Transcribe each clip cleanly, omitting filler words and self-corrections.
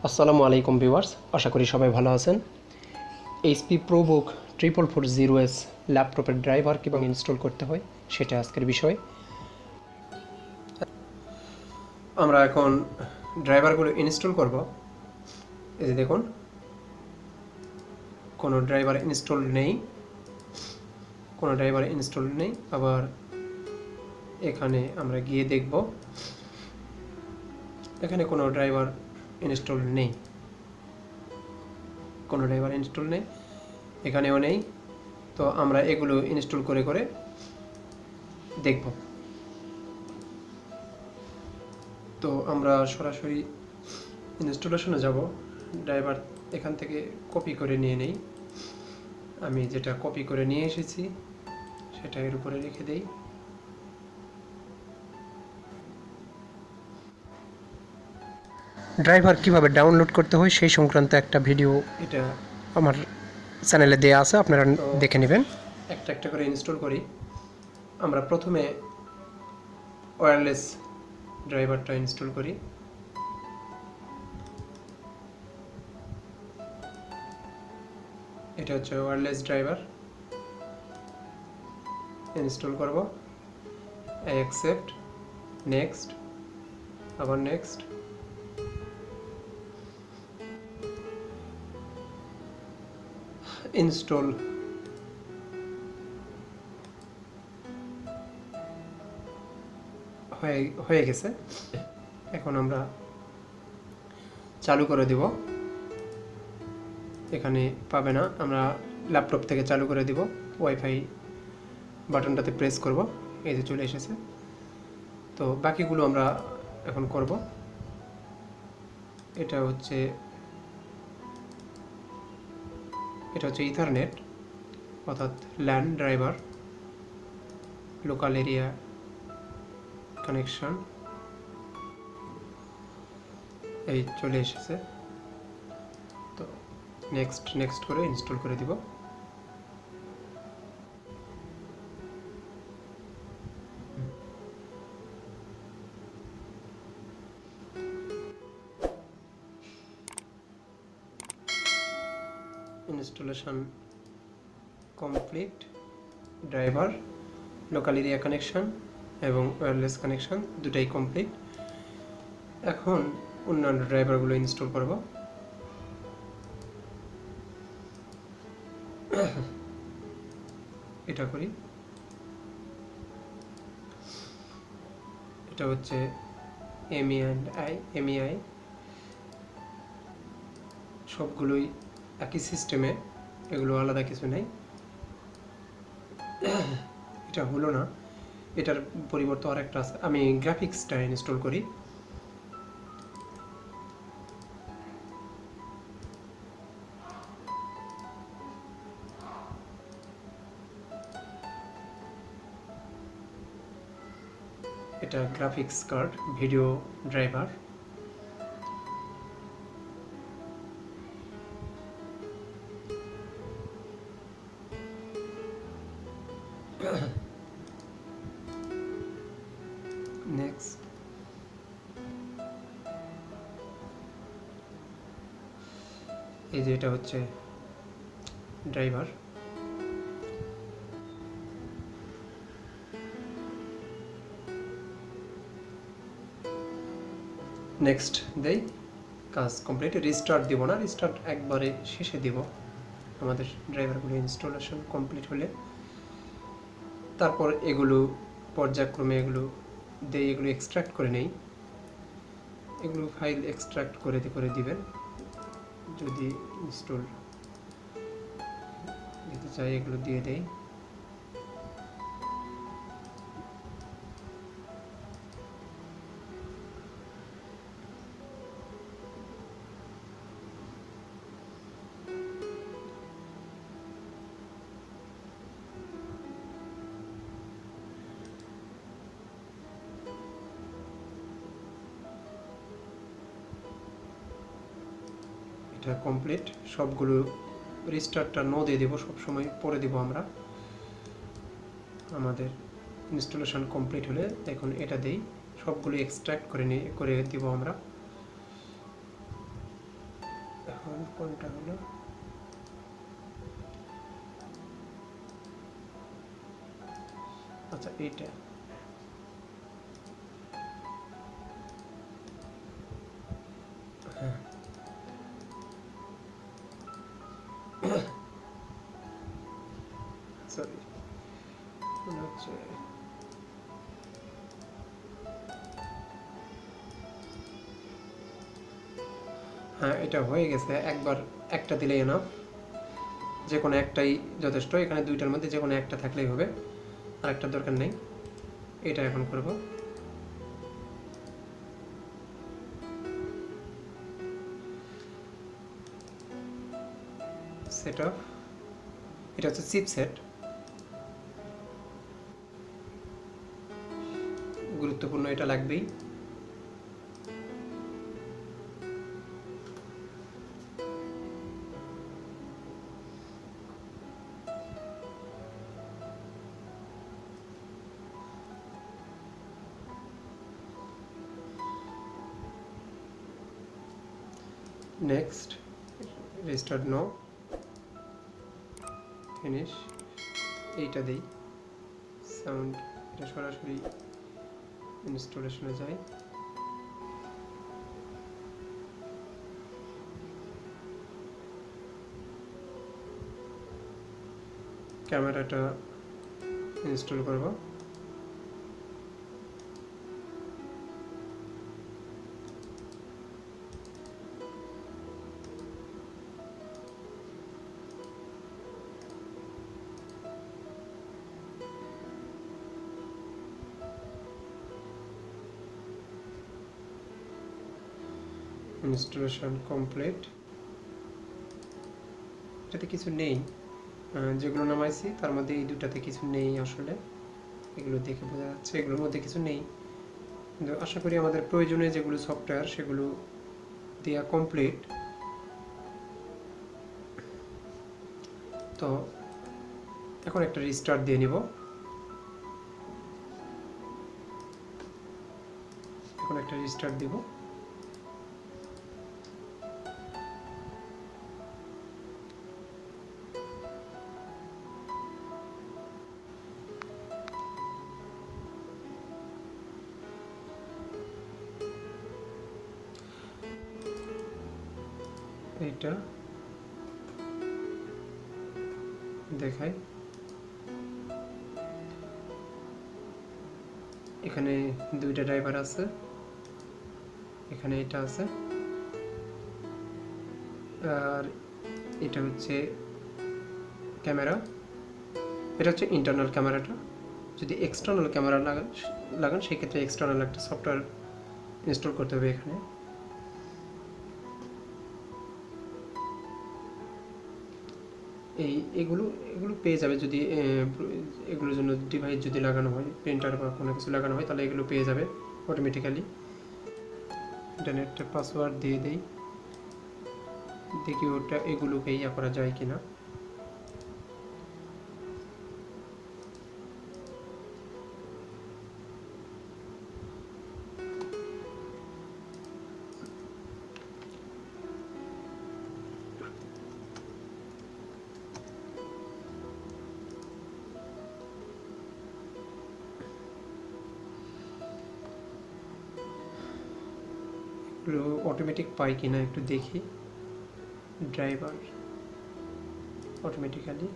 আসসালামু আলাইকুম ভিউয়ার্স, আশা করি সবাই ভালো আছেন। HP ProBook 4440s ল্যাপটপের ড্রাইভার কীভাবে ইনস্টল করতে হয় সেটা আজকের বিষয়। আমরা এখন ড্রাইভারগুলো ইনস্টল করব। এই যে দেখুন, কোনো ড্রাইভার ইনস্টল নেই। আবার এখানে আমরা গিয়ে দেখব, এখানে কোনো ড্রাইভার ইনস্টল নেই, এখানেও নেই। তো আমরা এগুলো ইনস্টল করে করে দেখব। তো আমরা সরাসরি ইনস্টলেশনে যাব। ড্রাইভার এখান থেকে কপি করে নিয়ে নেই। আমি যেটা কপি করে নিয়ে এসেছি সেটা এর উপরে রেখে দেই। ড্রাইভার কিভাবে ডাউনলোড করতে হয় সেই সংক্রান্ত একটা ভিডিও এটা আমার চ্যানেলে দেওয়া আছে, আপনারা দেখে নেবেন। একটা একটা করে ইনস্টল করি। আমরা প্রথমে ওয়্যারলেস ড্রাইভারটা ইনস্টল করি। এটা হচ্ছে ওয়্যারলেস ড্রাইভার। ইনস্টল করব। অ্যাকসেপ্ট, নেক্সট, আবার নেক্সট। ইনস্টল হয়ে গেছে। এখন আমরা চালু করে দেব। এখানে পাবে না, আমরা ল্যাপটপ থেকে চালু করে দিব। ওয়াইফাই বাটনটাতে প্রেস করব, এই যে চলে এসেছে। তো বাকিগুলো আমরা এখন করব। এটা হচ্ছে ইথারনেট, অর্থাৎ LAN driver, local area connection. এই চলে এসেছে। তো নেক্সট করে ইনস্টল করে দিব। Installation complete. Driver, local area connection এবং ওয়্যারলেস কানেকশন দুটাই কমপ্লিট। এখন অন্যান্য ড্রাইভারগুলো ইনস্টল করব। এটা করি। এটা হচ্ছে এমইআই, সবগুলোই একই সিস্টেমে, এগুলো আলাদা কিছু নেই। এটা হলো না, এটার পরিবর্তে আরেকটা আছে। আমি গ্রাফিক্সটা ইনস্টল করি। এটা graphics card, video driver. Next. এই যে এটা হচ্ছে ড্রাইভার। নেক্সট দেই, কাজ কমপ্লিট। রিস্টার্ট দিব না, রিস্টার্ট একবারে শেষে দিব আমাদের ড্রাইভারগুলো ইনস্টলেশন কমপ্লিট হলে। তারপর এগুলো পর্যায়ক্রমে এগুলো দেই, এগুলো এক্সট্রাক্ট করে নেই। এগুলো ফাইল এক্সট্রাক্ট করে দিবেন যদি ইনস্টল দিতে চাই, এগুলো দিয়ে দেই। এটা কমপ্লিট। সবগুলো রিস্টার্টটা নো দিয়ে দেবো, সবসময় পরে দেবো আমরা। আমাদের ইনস্টলেশন কমপ্লিট হলে এখন এটা দেই, সবগুলো এক্সট্রাক্ট করে দিব আমরা। কোনটা হলো, আচ্ছা এইটা। হ্যাঁ সরি, মনে হচ্ছে হ্যাঁ এটা হয়ে গেছে। একবার একটা দিলেই এনাফ, যে কোনো একটাই যথেষ্ট। এখানে দুইটার মধ্যে যে কোনো একটা থাকলেই হবে, আর একটা দরকার নেই। এটা এখন করব। সেট আপ, এটা হচ্ছে চিপসেট, গুরুত্বপূর্ণ, এটা লাগবেই। Next, registered no, finish. এইটা দেই সাউন্ড, এটা সরাসরি ইনস্টলেশনে যায়। ক্যামেরাটা ইনস্টল করব। Installation complete. এটাতে কিছু নেই, যেগুলো নামাইছি তার মধ্যে এই দুটাতে কিছু নেই আসলে, এগুলো দেখে বোঝা যাচ্ছে এগুলোর মধ্যে কিছু নেই। কিন্তু আশা করি আমাদের প্রয়োজনীয় যেগুলো সফটওয়্যার সেগুলো দেওয়া কমপ্লিট। তো এখন একটা রিস্টার্ট দিয়ে নিব। এখন একটা রিস্টার্ট দিব। এটা দেখাই, এখানে দুইটা ড্রাইভার আছে, এখানে এটা আছে, আর এটা হচ্ছে ক্যামেরা। এটা হচ্ছে ইন্টারনাল ক্যামেরাটা। যদি এক্সটার্নাল ক্যামেরা লাগান সেক্ষেত্রে এক্সটার্নাল একটা সফটওয়্যার ইনস্টল করতে হবে এখানে। এগুলো পেয়ে যাবে যদি এগুলোর জন্য ডিভাইস যদি লাগানো হয়, প্রিন্টার বা কোনো কিছু লাগানো হয়, তাহলে এগুলো পেয়ে যাবে অটোমেটিক্যালি। ইন্টারনেটে পাসওয়ার্ড দিয়ে দেই, দেখি ওটা এগুলোকে ইয়া করা যায় কিনা। এগুলো অটোমেটিক পাই কিনা একটু দেখি। ড্রাইভার অটোমেটিক্যালি,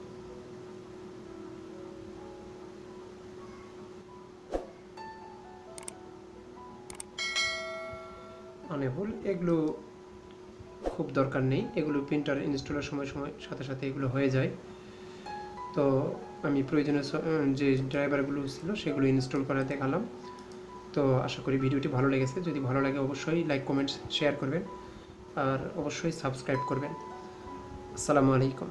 আনেবল, এগুলো খুব দরকার নেই, এগুলো প্রিন্টার ইনস্টলের সময় সাথে সাথে এগুলো হয়ে যায়। তো আমি প্রয়োজনীয় যে ড্রাইভারগুলো ছিল সেগুলো ইনস্টল করে দেখালাম। তো আশা করি ভিডিওটি ভালো লেগেছে। যদি ভালো লাগে অবশ্যই লাইক, কমেন্টস, শেয়ার করবেন, আর অবশ্যই সাবস্ক্রাইব করবেন। আসসালামু আলাইকুম।